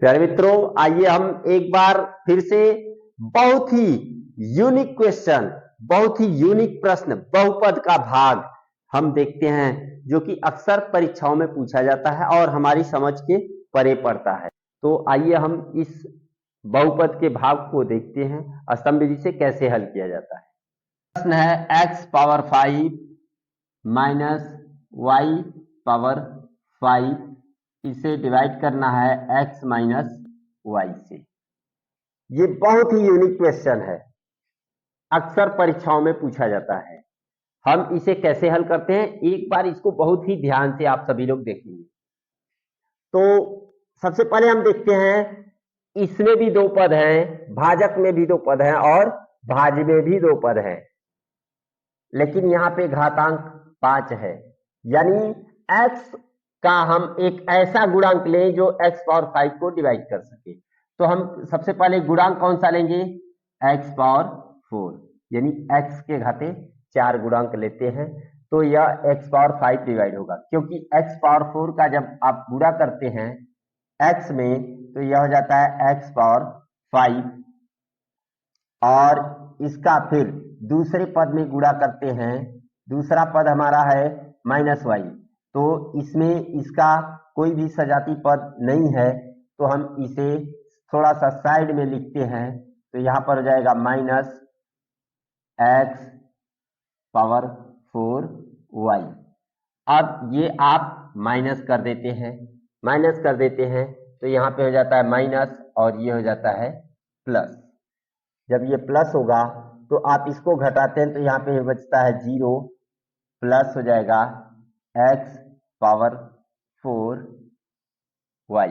प्यारे मित्रों, आइए हम एक बार फिर से बहुत ही यूनिक क्वेश्चन, बहुत ही यूनिक प्रश्न, बहुपद का भाग हम देखते हैं जो कि अक्सर परीक्षाओं में पूछा जाता है और हमारी समझ के परे पड़ता है। तो आइए हम इस बहुपद के भाग को देखते हैं स्तंभ विधि से कैसे हल किया जाता है। प्रश्न है x power 5 minus Y power 5, इसे डिवाइड करना है x माइनस वाई से। ये बहुत ही यूनिक क्वेश्चन है, अक्सर परीक्षाओं में पूछा जाता है। हम इसे कैसे हल करते हैं, एक बार इसको बहुत ही ध्यान से आप सभी लोग देखेंगे। तो सबसे पहले हम देखते हैं, इसमें भी दो पद हैं, भाजक में भी दो पद हैं और भाज्य में भी दो पद हैं, लेकिन यहां पे घातांक 5 है, यानी x का हम एक ऐसा गुणांक लें जो x पावर 5 को डिवाइड कर सके। तो हम सबसे पहले गुणांक कौन सा लेंगे, x पावर 4, यानी x के घाते 4 गुणांक लेते हैं तो यह x पावर 5 डिवाइड होगा, क्योंकि x पावर 4 का जब आप गुणा करते हैं x में तो यह हो जाता है x पावर 5, और इसका फिर दूसरे पद में गुणा करते हैं, दूसरा पद हमारा है माइनस वाई, तो इसमें इसका कोई भी सजाती पद नहीं है तो हम इसे थोड़ा सा साइड में लिखते हैं, तो यहां पर हो जाएगा माइनस एक्स पावर 4 वाई। अब ये आप माइनस कर देते हैं, माइनस कर देते हैं तो यहां पे हो जाता है माइनस और ये हो जाता है प्लस। जब ये प्लस होगा तो आप इसको घटाते हैं तो यहाँ पे बचता है 0, प्लस हो जाएगा x पावर 4 y।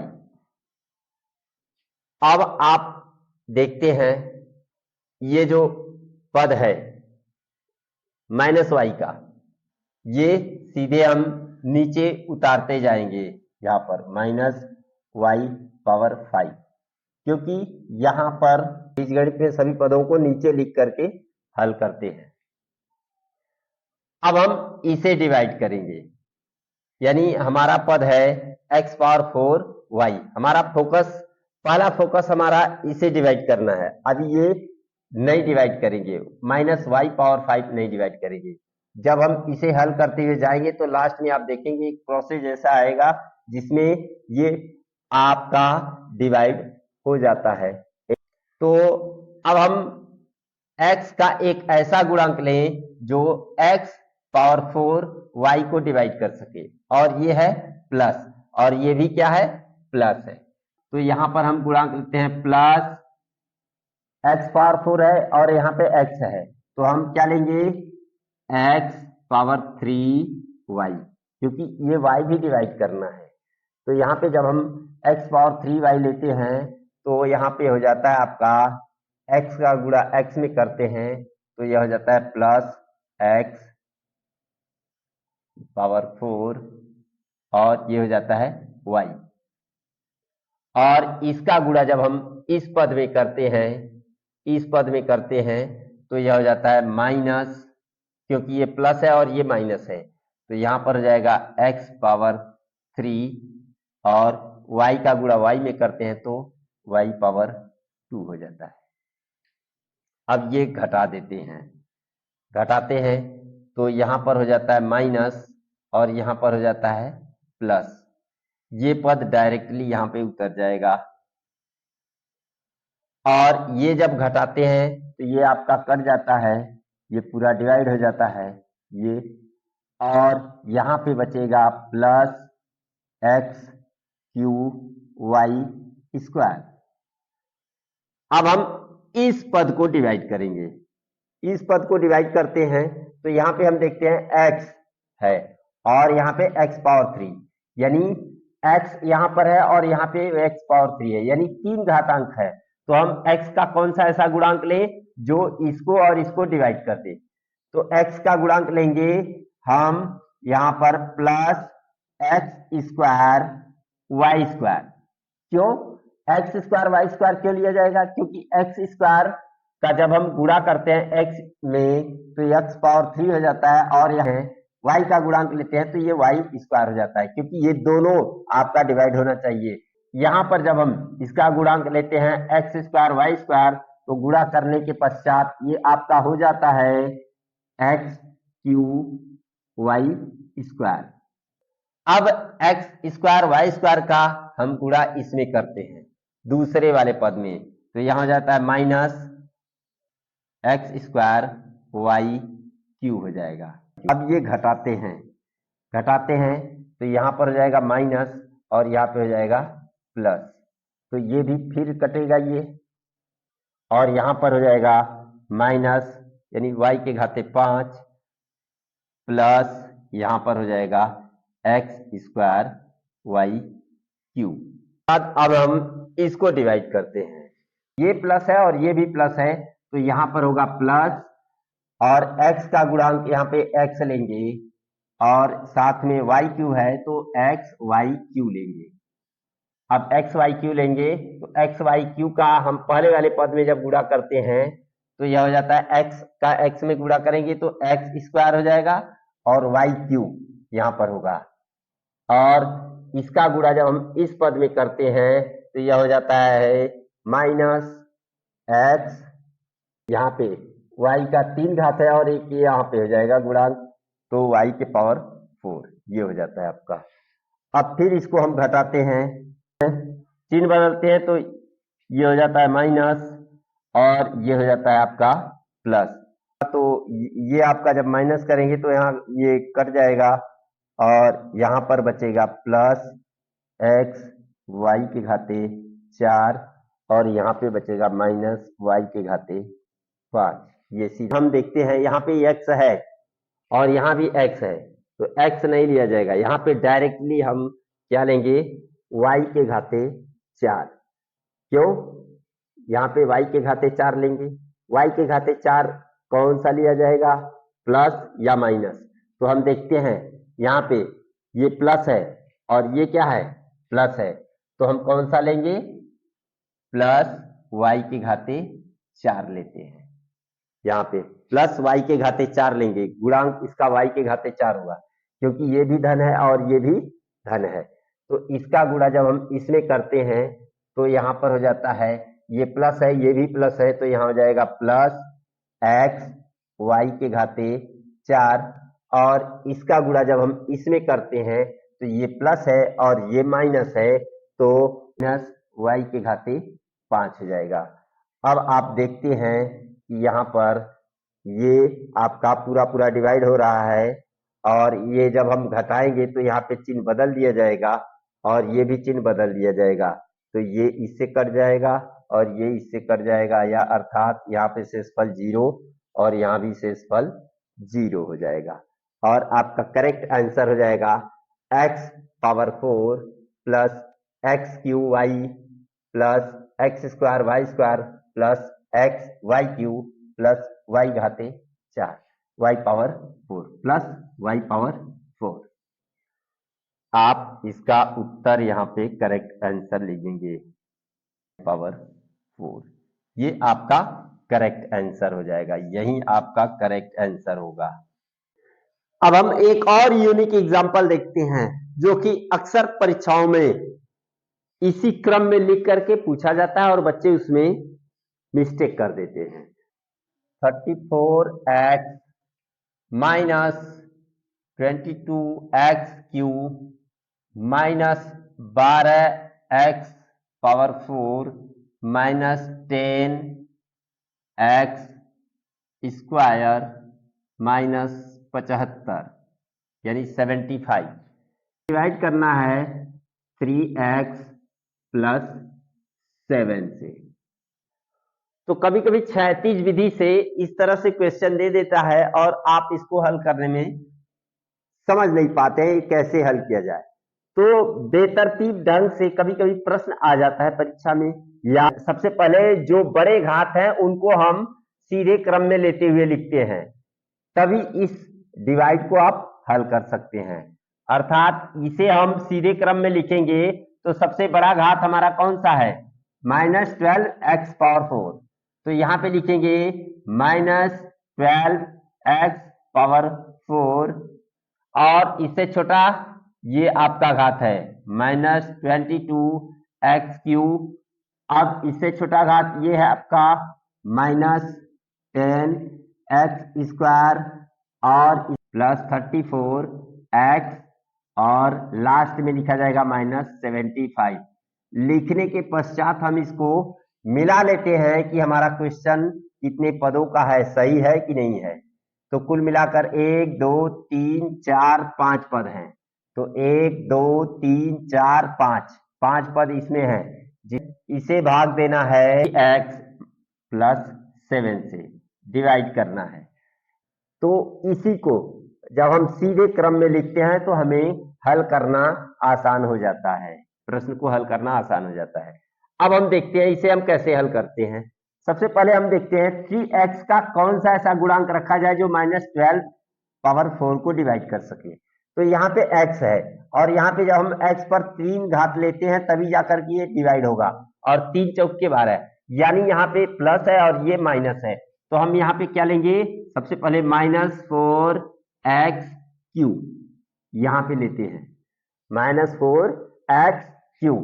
अब आप देखते हैं ये जो पद है माइनस वाई का, ये सीधे हम नीचे उतारते जाएंगे, यहाँ पर माइनस वाई पावर 5, क्योंकि यहां पर बीजगणित में सभी पदों को नीचे लिख करके हल करते हैं। अब हम इसे डिवाइड करेंगे, यानी हमारा पद है x पावर 4 y। हमारा फोकस, पहला फोकस हमारा इसे डिवाइड करना है। अभी ये नहीं डिवाइड करेंगे, माइनस वाई पावर 5 नहीं डिवाइड करेंगे। जब हम इसे हल करते हुए जाएंगे तो लास्ट में आप देखेंगे एक प्रोसेस ऐसा आएगा जिसमें ये आपका डिवाइड हो जाता है। तो अब हम x का एक ऐसा गुणांक लें जो x पावर 4 y को डिवाइड कर सके, और ये है प्लस, और ये भी क्या है, प्लस है। तो यहां पर हम गुणांक लेते हैं प्लस x पावर 4 है और यहाँ पे x है, तो हम क्या लेंगे, x पावर 3y, क्योंकि ये y भी डिवाइड करना है। तो यहाँ पे जब हम x पावर 3y लेते हैं तो यहाँ पे हो जाता है आपका x का गुणा x में करते हैं तो यह हो जाता है प्लस x पावर 4 और ये हो जाता है y, और इसका गुणा जब हम इस पद में करते हैं, इस पद में करते हैं तो यह हो जाता है माइनस, क्योंकि ये प्लस है और ये माइनस है, तो यहां पर हो जाएगा x पावर 3 और y का गुणा y में करते हैं तो y पावर 2 हो जाता है। अब ये घटा देते हैं, घटाते हैं तो यहां पर हो जाता है माइनस और यहां पर हो जाता है प्लस, ये पद डायरेक्टली यहां पे उतर जाएगा, और ये जब घटाते हैं तो ये आपका कट जाता है, ये पूरा डिवाइड हो जाता है ये, और यहां पे बचेगा plus x cube Y square. अब हम इस पद को डिवाइड करेंगे, इस पद को डिवाइड करते हैं तो यहां पे हम देखते हैं x है और यहाँ पे x पावर 3, यानी x यहाँ पर है और यहाँ पे x पावर 3 है, यानी 3 घातांक है। तो हम x का कौन सा ऐसा गुणांक लें जो इसको और इसको डिवाइड कर दे, तो x का गुणांक लेंगे हम यहाँ पर plus x square Y square. क्यों एक्स स्क्वायर वाई स्क्वायर क्यों लिया जाएगा, क्योंकि एक्स स्क्वायर का जब हम गुणा करते हैं x में तो x पावर 3 हो जाता है, और यहाँ y का गुणांक लेते हैं तो ये y स्क्वायर हो जाता है, क्योंकि ये दोनों आपका डिवाइड होना चाहिए, यहां पर जब हम इसका गुणांक लेते हैं एक्स स्क्वायर वाई स्क्वायर, तो गुणा करने के पश्चात ये आपका हो जाता है एक्स क्यू वाई स्क्वायर। अब एक्स स्क्वायर वाई स्क्वायर का हम गुणा इसमें करते हैं दूसरे वाले पद में, तो यहां हो जाता है minus X square Y cube हो जाएगा। अब ये घटाते हैं तो यहां पर हो जाएगा माइनस और यहाँ पे हो जाएगा प्लस, तो ये भी फिर कटेगा ये, और यहां पर हो जाएगा माइनस यानी y के घाते 5 प्लस यहां पर हो जाएगा एक्स स्क्वायर वाई क्यू। अब हम इसको डिवाइड करते हैं, ये प्लस है और ये भी प्लस है, तो यहां पर होगा प्लस और x का गुणांक यहाँ पे x लेंगे और साथ में वाई क्यू है तो एक्स वाई क्यू लेंगे। अब एक्स वाई क्यू लेंगे तो एक्स वाई क्यू का हम पहले वाले पद में जब गुणा करते हैं तो यह हो जाता है एक्स का एक्स में गुणा करेंगे तो एक्स स्क्वायर हो जाएगा और वाई क्यू यहां पर होगा, और इसका गुणा जब हम इस पद में करते हैं तो यह हो जाता है माइनस एक्स, यहाँ पे y का 3 घात है और एक ये यहाँ पे हो जाएगा गुणांक, तो y के पावर 4 ये हो जाता है आपका। अब फिर इसको हम घटाते हैं, चिन्ह बदलते हैं तो ये हो जाता है माइनस और ये हो जाता है आपका प्लस, तो ये आपका जब माइनस करेंगे तो यहाँ ये कट जाएगा और यहाँ पर बचेगा प्लस एक्स वाई के घाते 4 और यहाँ पे बचेगा माइनस वाई के घाते 5। ये सीधा हम देखते हैं यहाँ पे x है और यहाँ भी x है, तो x नहीं लिया जाएगा, यहाँ पे डायरेक्टली हम क्या लेंगे y के घाते 4। क्यों यहाँ पे y के घाते 4 लेंगे, y के घाते 4 कौन सा लिया जाएगा प्लस या माइनस, तो हम देखते हैं यहाँ पे ये प्लस है और ये क्या है प्लस है, तो हम कौन सा लेंगे प्लस y के घाते 4 लेते हैं, यहाँ पे प्लस y के घाते 4 लेंगे, गुणांक इसका y के घाते 4 होगा क्योंकि ये भी धन है और ये भी धन है, तो इसका गुणा जब हम इसमें करते हैं तो यहाँ पर हो जाता है ये प्लस है ये भी प्लस है, तो यहाँ हो जाएगा प्लस एक्स वाई के घाते 4 और इसका गुणा जब हम इसमें करते हैं तो ये प्लस है और ये माइनस है, तो माइनस वाई के घाते 5 हो जाएगा। अब आप देखते हैं कि यहाँ पर ये आपका पूरा पूरा डिवाइड हो रहा है और ये जब हम घटाएंगे तो यहाँ पे चिन्ह बदल दिया जाएगा और ये भी चिन्ह बदल दिया जाएगा, तो ये इससे कट जाएगा और ये इससे कट जाएगा, या अर्थात यहाँ पे शेषफल 0 और यहाँ भी शेषफल 0 हो जाएगा और आपका करेक्ट आंसर हो जाएगा x power 4 plus x cube y plus x square Y square plus x y cube plus y घाते 4 y power 4 plus y power 4। आप इसका उत्तर यहाँ पे करेक्ट आंसर लिखेंगे पावर 4, ये आपका करेक्ट आंसर हो जाएगा, यही आपका करेक्ट आंसर होगा। अब हम एक और यूनिक एग्जांपल देखते हैं जो कि अक्सर परीक्षाओं में इसी क्रम में लिख करके पूछा जाता है और बच्चे उसमें मिस्टेक कर देते हैं। 34x minus 22x cube minus 12x power 4 minus 10x square minus 75 यानी 75 डिवाइड करना है 3x प्लस 7 से। तो कभी कभी क्षैतिज विधि से इस तरह से क्वेश्चन दे देता है और आप इसको हल करने में समझ नहीं पाते हैं कैसे हल किया जाए, तो बेतरतीब ढंग से कभी कभी प्रश्न आ जाता है परीक्षा में, या सबसे पहले जो बड़े घात हैं उनको हम सीधे क्रम में लेते हुए लिखते हैं, तभी इस डिवाइड को आप हल कर सकते हैं। अर्थात इसे हम सीधे क्रम में लिखेंगे तो सबसे बड़ा घात हमारा कौन सा है -12x पावर 4, तो यहां पे लिखेंगे -12x पावर 4 और इससे छोटा ये आपका घात है -22 एक्स क्यू। अब इससे छोटा घात ये है आपका -10 x² और +34 x और लास्ट में लिखा जाएगा -75। लिखने के पश्चात हम इसको मिला लेते हैं कि हमारा क्वेश्चन कितने पदों का है, सही है कि नहीं है। तो कुल मिलाकर 1 2 3 4 5 पद हैं। तो 1 2 3 4 5 पद इसमें है। इसे भाग देना है x+7 से डिवाइड करना है। तो इसी को जब हम सीधे क्रम में लिखते हैं तो हमें हल करना आसान हो जाता है, प्रश्न को हल करना आसान हो जाता है। अब हम देखते हैं इसे हम कैसे हल करते हैं। सबसे पहले हम देखते हैं 3x का कौन सा ऐसा गुणांक रखा जाए जो -12 को डिवाइड कर सके। तो यहाँ पे x है और यहाँ पे जब हम x पर 3 घात लेते हैं तभी जाकर के ये डिवाइड होगा, और 3 चौक के 12, यानी यहाँ पे प्लस है और ये माइनस है। तो हम यहाँ पे क्या लेंगे, सबसे पहले -4x³ यहाँ पे लेते हैं, -4x³,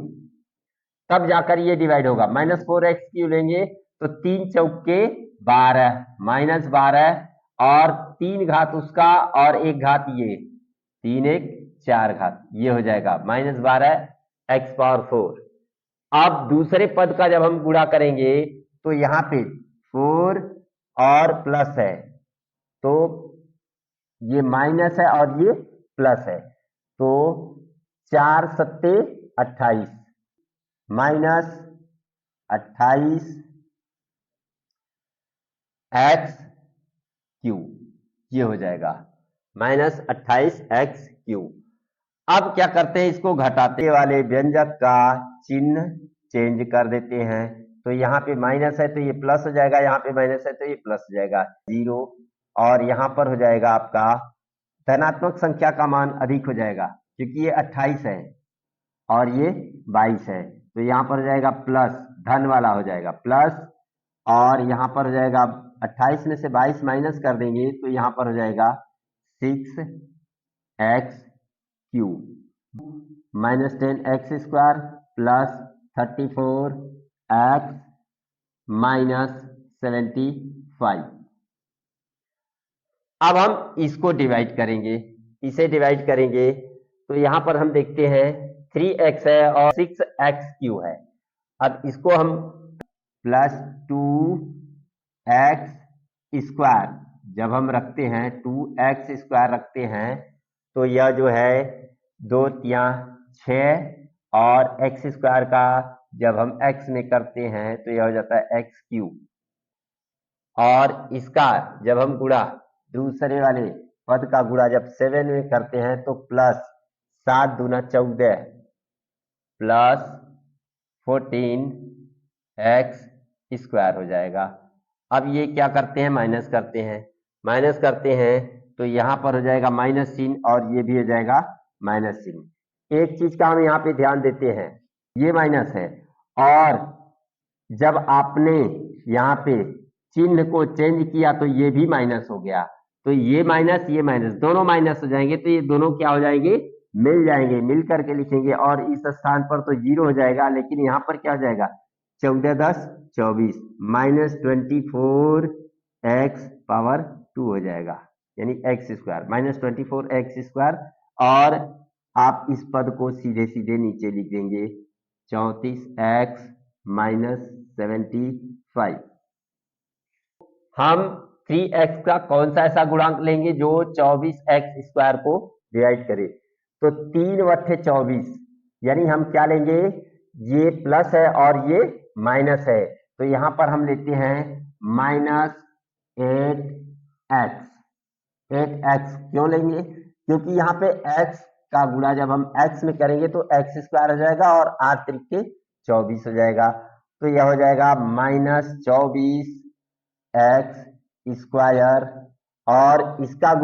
तब जाकर ये डिवाइड होगा। -4x³ लेंगे तो 3 चौक के 12, -12 और 3 घात उसका और 1 घात ये, 3 1 4 घात, ये हो जाएगा -12x⁴। अब दूसरे पद का जब हम गुणा करेंगे तो यहाँ पे 4 और प्लस है, तो ये माइनस है और ये प्लस है, तो 4 सत्ते 28, -28x³, ये हो जाएगा -28x³। अब क्या करते हैं, इसको घटाते वाले व्यंजक का चिन्ह चेंज कर देते हैं। तो यहाँ पे माइनस है तो ये प्लस हो जाएगा, यहाँ पे माइनस है तो ये प्लस हो जाएगा, 0, और यहाँ पर हो जाएगा आपका धनात्मक संख्या का मान अधिक हो जाएगा क्योंकि ये 28 है और ये 22 है, तो यहाँ पर हो जाएगा प्लस, धन वाला हो जाएगा प्लस, और यहाँ पर हो जाएगा 28 में से 22 माइनस कर देंगे तो यहाँ पर हो जाएगा 6x³ -10x² प्लस 34x -75। अब हम इसको डिवाइड करेंगे, इसे डिवाइड करेंगे तो यहाँ पर हम देखते हैं 3x है और 6x³ है। अब इसको हम +2x² जब हम रखते हैं, 2x² रखते हैं तो यह जो है 2 तिया 6, और x² का जब हम x में करते हैं तो यह हो जाता है x³, और इसका जब हम गुणा दूसरे वाले पद का गुणा जब 7 में करते हैं तो प्लस 7 दूना 14 प्लस 14x² हो जाएगा। अब ये क्या करते हैं, माइनस करते हैं, तो यहाँ पर हो जाएगा माइनस चिन्ह और ये भी हो जाएगा माइनस चिन्ह। एक चीज का हम यहाँ पे ध्यान देते हैं, ये माइनस है और जब आपने यहाँ पे चिन्ह को चेंज किया तो ये भी माइनस हो गया, तो ये माइनस दोनों माइनस हो जाएंगे, तो ये दोनों क्या हो जाएंगे, मिल जाएंगे, मिल करके लिखेंगे और इस स्थान पर तो 0 हो जाएगा, लेकिन यहाँ पर क्या हो जाएगा 14 10 24 -24x⁴ हो जाएगा, यानी x² -24x², और आप इस पद को सीधे सीधे नीचे लिख देंगे 34x -75। हम 3x का कौन सा ऐसा गुणांक लेंगे जो 24x² को डिवाइड करे, तो 3/24, यानी हम क्या लेंगे, ये प्लस है और ये माइनस है, तो यहां पर हम लेते हैं -8x। 8x क्यों लेंगे, क्योंकि यहाँ पे x का गुणा जब हम x में करेंगे तो x² हो जाएगा और 8 त्रिके 24 हो जाएगा, तो यह हो जाएगा -24x², और इसका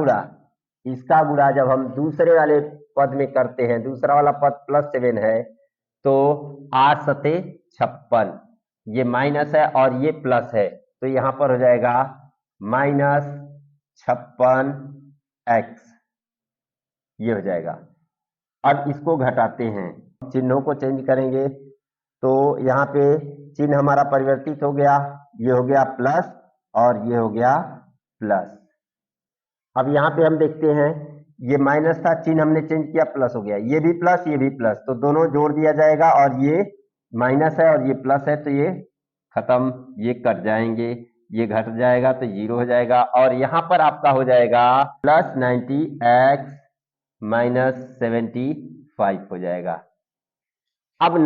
गुणा जब हम दूसरे वाले पद में करते हैं, दूसरा वाला पद +7 है, तो 8 सते 56, ये माइनस है और ये प्लस है, तो यहाँ पर हो जाएगा -56x, ये हो जाएगा। अब इसको घटाते हैं, चिन्हों को चेंज करेंगे तो यहाँ पे चिन्ह हमारा परिवर्तित हो गया, ये हो गया प्लस और ये हो गया प्लस। अब यहाँ पे हम देखते हैं ये माइनस था, चिन्ह हमने चेंज किया, प्लस हो गया, ये भी प्लस ये भी प्लस, तो दोनों जोड़ दिया जाएगा और ये माइनस है और ये प्लस है तो ये खत्म, ये कट जाएंगे, ये घट जाएगा तो 0 हो जाएगा और यहां पर आपका हो जाएगा प्लस 90x माइनस 75 हो जाएगा। अब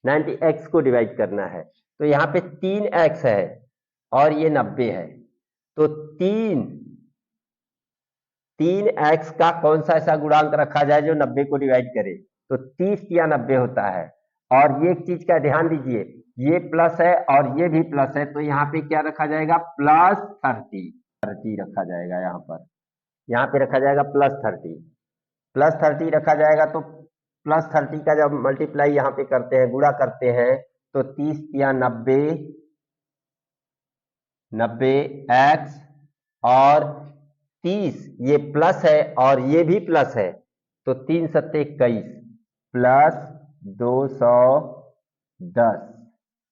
90x को डिवाइड करना है तो यहाँ पे 3x है और ये 90 है, तो 3x का कौन सा ऐसा गुणांक रखा जाए जो 90 को डिवाइड करे, तो 30 या 90 होता है। और ये एक चीज का ध्यान दीजिए, ये प्लस है और ये भी प्लस है, तो यहाँ पे क्या रखा जाएगा, प्लस 30 रखा जाएगा, यहाँ पे रखा जाएगा प्लस 30 रखा जाएगा। तो प्लस 30 का जब मल्टीप्लाई यहाँ पे करते हैं, गुणा करते हैं, तो 30 या 90x और 30 ये प्लस है और ये भी प्लस है, तो 3 सत्ते 21 प्लस 210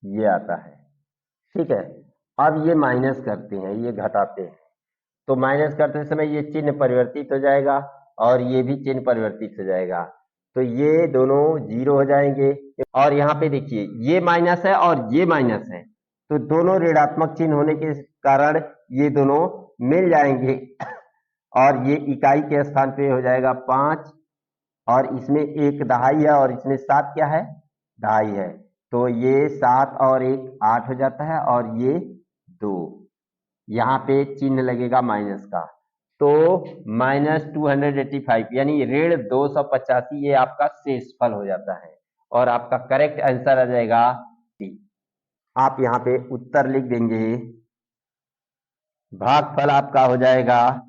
ये आता है। ठीक है, अब ये माइनस करते हैं, ये घटाते हैं, तो माइनस करते समय ये चिन्ह परिवर्तित हो जाएगा और ये भी चिन्ह परिवर्तित हो जाएगा, तो ये दोनों 0 हो जाएंगे। और यहाँ पे देखिए ये माइनस है और ये माइनस है, तो दोनों ऋणात्मक चिन्ह होने के कारण ये दोनों मिल जाएंगे और ये इकाई के स्थान पे हो जाएगा 5 और इसमें एक दहाई है और इसमें 7 क्या है, दहाई है, तो ये 7 और 1 8 हो जाता है और ये 2, यहाँ पे चिन्ह लगेगा माइनस का, तो माइनस 285 यानी ऋण 285 ये आपका शेषफल हो जाता है और आपका करेक्ट आंसर आ जाएगा डी। आप यहाँ पे उत्तर लिख देंगे, भागफल आपका हो जाएगा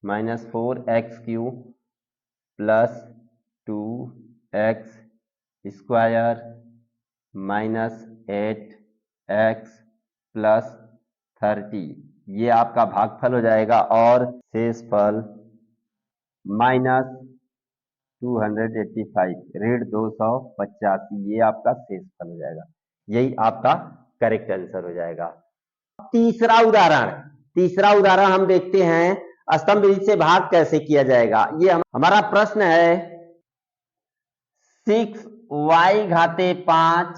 -4x³ plus 2x square minus 8x plus 30 ये आपका भागफल हो जाएगा और शेषफल -285 ऋण 285 ये आपका शेषफल हो जाएगा, यही आपका करेक्ट आंसर हो जाएगा। तीसरा उदाहरण हम देखते हैं, स्तंभ विधि से भाग कैसे किया जाएगा। ये हमारा प्रश्न है 6y घाते 5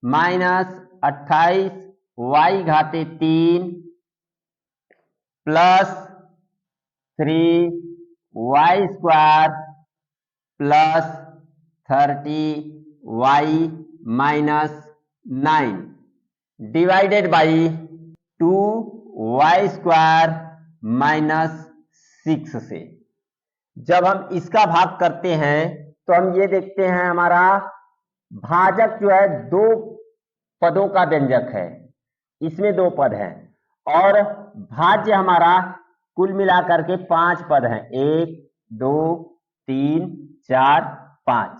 minus 28y घाते 3 plus 3y square plus 30y minus 9 divided by 2y square minus 6 से। जब हम इसका भाग करते हैं तो हम ये देखते हैं हमारा भाजक जो है 2 पदों का व्यंजक है, इसमें 2 पद हैं और भाज्य हमारा कुल मिलाकर के 5 पद हैं, 1 2 3 4 5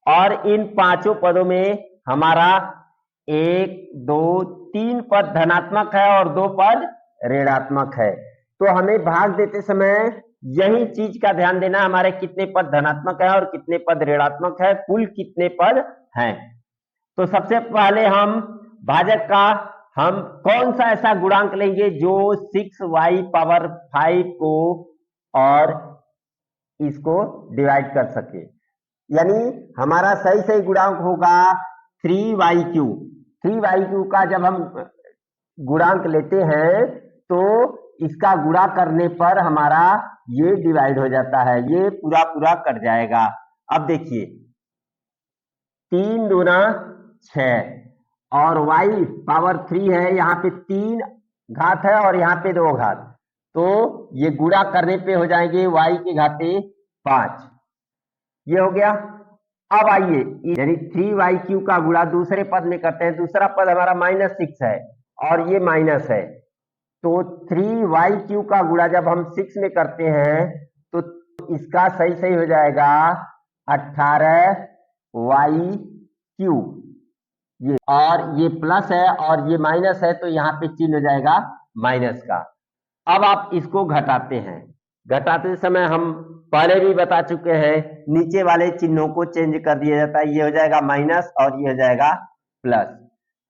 और इन पांचों पदों में हमारा 1 2 3 पद धनात्मक है और 2 पद ऋणात्मक है। तो हमें भाग देते समय यही चीज का ध्यान देना, हमारे कितने पद धनात्मक है और कितने पद ऋणात्मक है, कुल कितने पद हैं। तो सबसे पहले हम भाजक का हम कौन सा ऐसा गुणांक लेंगे जो 6y पावर 5 को और इसको डिवाइड कर सके, यानी हमारा सही गुणांक होगा 3y³ 3y³ का जब हम गुणांक लेते हैं तो इसका गुणा करने पर हमारा ये डिवाइड हो जाता है, ये पूरा कट जाएगा। अब देखिए 3 दूना 6 और y पावर 3 है, यहाँ पे 3 घात है और यहाँ पे 2 घात, तो ये गुणा करने पे हो जाएंगे y के घाते 5, ये हो गया। अब आइए यानी 3y³ का गुणा दूसरे पद में करते हैं, दूसरा पद हमारा -6 है और ये माइनस है, तो 3y³ का गुणा जब हम 6 में करते हैं तो इसका सही हो जाएगा 18y³ ये, और ये प्लस है और ये माइनस है तो यहाँ पे चिन्ह हो जाएगा माइनस का। अब आप इसको घटाते हैं घटाते समय हम पहले भी बता चुके हैं, नीचे वाले चिन्हों को चेंज कर दिया जाता है। ये हो जाएगा माइनस और ये हो जाएगा प्लस।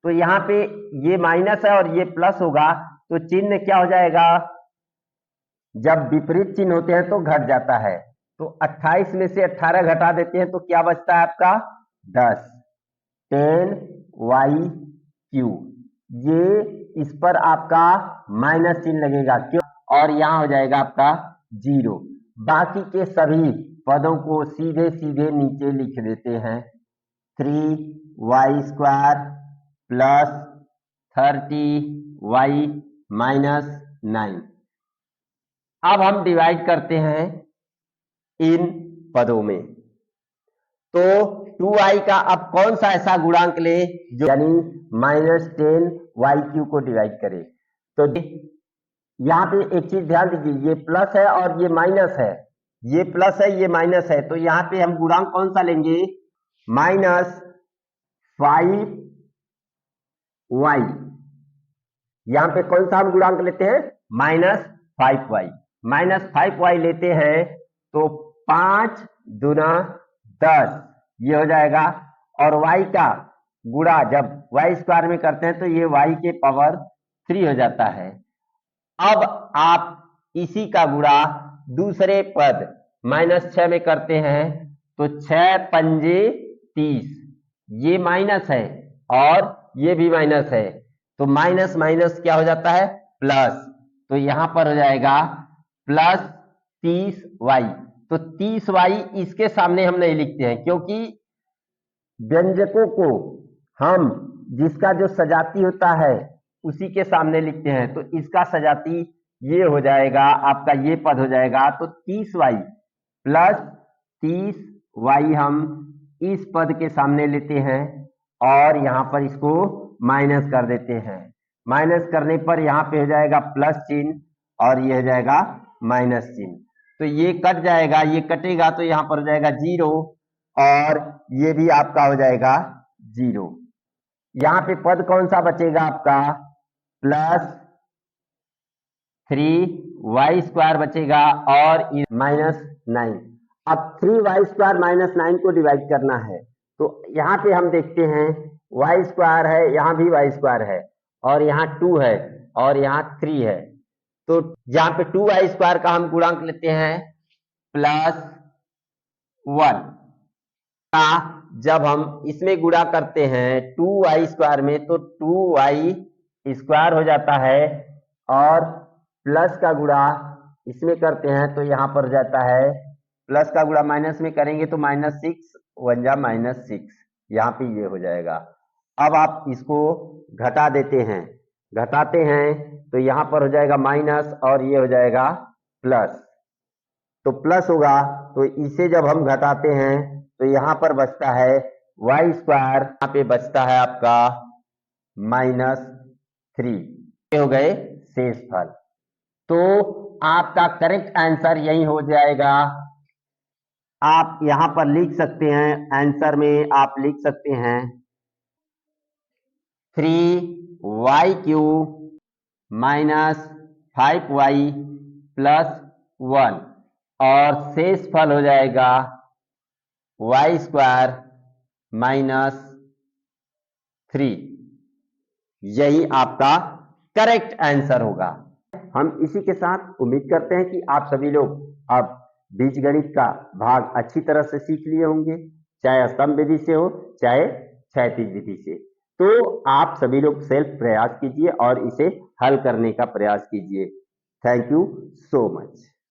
तो यहाँ पे ये माइनस है और ये प्लस होगा, तो चिन्ह क्या हो जाएगा? जब विपरीत चिन्ह होते हैं तो घट जाता है। तो 28 में से 18 घटा देते हैं तो क्या बचता है आपका? 10। 10y³। ये इस पर आपका माइनस चिन्ह लगेगा, क्यों? और यहां हो जाएगा आपका 0। बाकी के सभी पदों को सीधे सीधे नीचे लिख देते हैं। 3y² plus 30y−9। अब हम डिवाइड करते हैं इन पदों में। तो 2y का अब कौन सा ऐसा गुणांक ले जो यानी -10y³ को डिवाइड करे? तो यहां पे एक चीज ध्यान दीजिए, ये प्लस है और ये माइनस है, ये प्लस है ये माइनस है, तो यहां पे हम गुणांक कौन सा लेंगे? -5y। यहां पे कौन सा हम गुणांक लेते हैं? -5y। -5y लेते हैं तो 5 दूना 10 ये हो जाएगा, और y का गुणा जब y² में करते हैं तो ये y के पावर 3 हो जाता है। अब आप इसी का गुणा दूसरे पद -6 में करते हैं तो 6 पंजे 30, ये माइनस है और ये भी माइनस है, तो माइनस माइनस क्या हो जाता है? प्लस। तो यहां पर हो जाएगा प्लस 30y। तो 30y इसके सामने हम नहीं लिखते हैं, क्योंकि व्यंजकों को हम जिसका जो सजाती होता है उसी के सामने लिखते हैं। तो इसका सजाती ये हो जाएगा, आपका ये पद हो जाएगा। तो 30y प्लस 30y हम इस पद के सामने लेते हैं और यहां पर इसको माइनस कर देते हैं। माइनस करने पर यहां पे हो जाएगा प्लस चिन्ह और ये हो जाएगा माइनस चिन्ह। तो ये कट जाएगा, ये कटेगा तो यहां पर हो जाएगा 0 और ये भी आपका हो जाएगा 0। यहां पे पद कौन सा बचेगा आपका? प्लस 3y² बचेगा और -9। अब 3y² -9 को डिवाइड करना है, तो यहां पे हम देखते हैं y² है, यहां भी y² है और यहां 2 है और यहां 3 है। तो जहां पे 2y² का हम गुणांक लेते हैं +1 का, जब हम इसमें गुणा करते हैं 2y² में तो 2y² हो जाता है, और प्लस का गुणा इसमें करते हैं तो यहां पर जाता है, प्लस का गुणा माइनस में करेंगे तो -6 1 जा -6, यहां पे ये हो जाएगा। अब आप इसको घटा देते हैं, घटाते हैं तो यहां पर हो जाएगा माइनस और ये हो जाएगा प्लस। तो प्लस होगा तो इसे जब हम घटाते हैं तो यहां पर बचता है y², यहां पे बचता है आपका -3। ये हो गए शेष फल। तो आपका करेक्ट आंसर यही हो जाएगा। आप यहां पर लिख सकते हैं, आंसर में आप लिख सकते हैं 3y³ -5y +1 और शेष फल हो जाएगा y² -3। यही आपका करेक्ट आंसर होगा। हम इसी के साथ उम्मीद करते हैं कि आप सभी लोग अब बीजगणित का भाग अच्छी तरह से सीख लिए होंगे, चाहे स्तंभ विधि से हो चाहे क्षैतिज विधि से। तो आप सभी लोग सेल्फ प्रयास कीजिए और इसे हल करने का प्रयास कीजिए। Thank you so much.